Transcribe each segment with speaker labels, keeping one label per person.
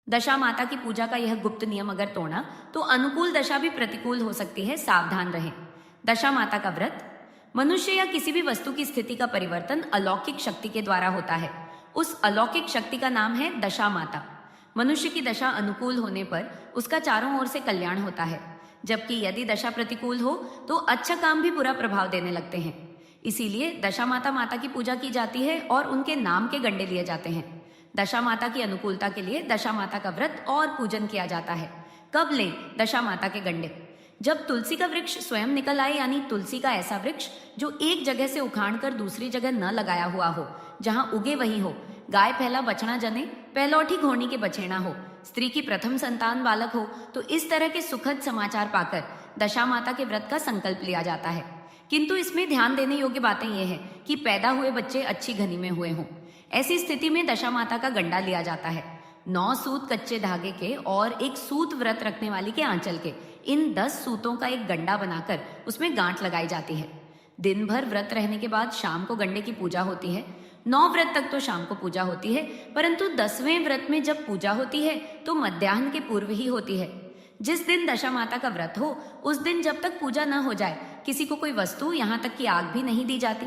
Speaker 1: दशा माता की पूजा का यह गुप्त नियम अगर तोड़ा तो अनुकूल दशा भी प्रतिकूल हो सकती है, सावधान रहें। दशा माता का व्रत। मनुष्य या किसी भी वस्तु की स्थिति का परिवर्तन अलौकिक शक्ति के द्वारा होता है। उस अलौकिक शक्ति का नाम है दशा माता। मनुष्य की दशा अनुकूल होने पर उसका चारों ओर से कल्याण होता है, जबकि यदि दशा प्रतिकूल हो तो अच्छा काम भी बुरा प्रभाव देने लगते हैं। इसीलिए दशा माता की पूजा की जाती है और उनके नाम के गंडे लिए जाते हैं। दशा माता की अनुकूलता के लिए दशा माता का व्रत और पूजन किया जाता है। कब लें दशा माता के गंडे? जब तुलसी का वृक्ष स्वयं निकल आए, यानी तुलसी का ऐसा वृक्ष जो एक जगह से उखाड़ कर दूसरी जगह न लगाया हुआ हो, जहां उगे वही हो, गाय पहला बछड़ा जने, पहलौठी घोड़ी के बछेड़ा हो, स्त्री की प्रथम संतान बालक हो, तो इस तरह के सुखद समाचार पाकर दशा माता के व्रत का संकल्प लिया जाता है। किंतु इसमें ध्यान देने योग्य बातें यह है कि पैदा हुए बच्चे अच्छी घनी में हुए हों। ऐसी स्थिति में दशा माता का गंडा लिया जाता है। 9 सूत कच्चे धागे के और 1 सूत व्रत रखने वाली के आंचल के, इन 10 सूतों का एक गंडा बनाकर उसमें गांठ लगाई जाती है। दिन भर व्रत रहने के बाद शाम को गंडे की पूजा होती है। 9 व्रत तक तो शाम को पूजा होती है, परंतु 10वें व्रत में जब पूजा होती है तो मध्याह्न के पूर्व ही होती है। जिस दिन दशा माता का व्रत हो उस दिन जब तक पूजा न हो जाए किसी को कोई वस्तु, यहाँ तक कि आग भी नहीं दी जाती।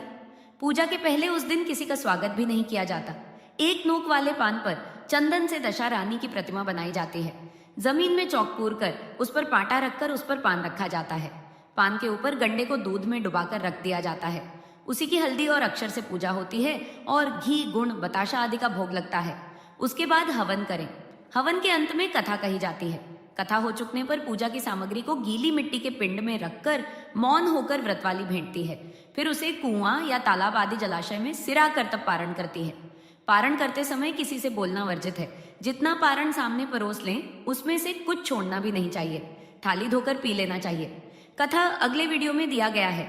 Speaker 1: पूजा के पहले उस दिन किसी का स्वागत भी नहीं किया जाता। 1 नोक वाले पान पर चंदन से दशा रानी की प्रतिमा बनाई जाती है। जमीन में चौक पूर कर उस पर पाटा रखकर उस पर पान रखा जाता है। पान के ऊपर गंडे को दूध में डुबाकर रख दिया जाता है। उसी की हल्दी और अक्षर से पूजा होती है और घी, गुण, बताशा आदि का भोग लगता है। उसके बाद हवन करें। हवन के अंत में कथा कही जाती है। कथा हो चुकने पर पूजा की सामग्री को गीली मिट्टी के पिंड में रखकर मौन होकर व्रतवाली भेंटती है। फिर उसे कुआं या तालाब आदि जलाशय में सिरा कर तब पारण करती है। पारण करते समय किसी से बोलना वर्जित है। जितना पारण सामने परोस लें उसमें से कुछ छोड़ना भी नहीं चाहिए। थाली धोकर पी लेना चाहिए। कथा अगले वीडियो में दिया गया है।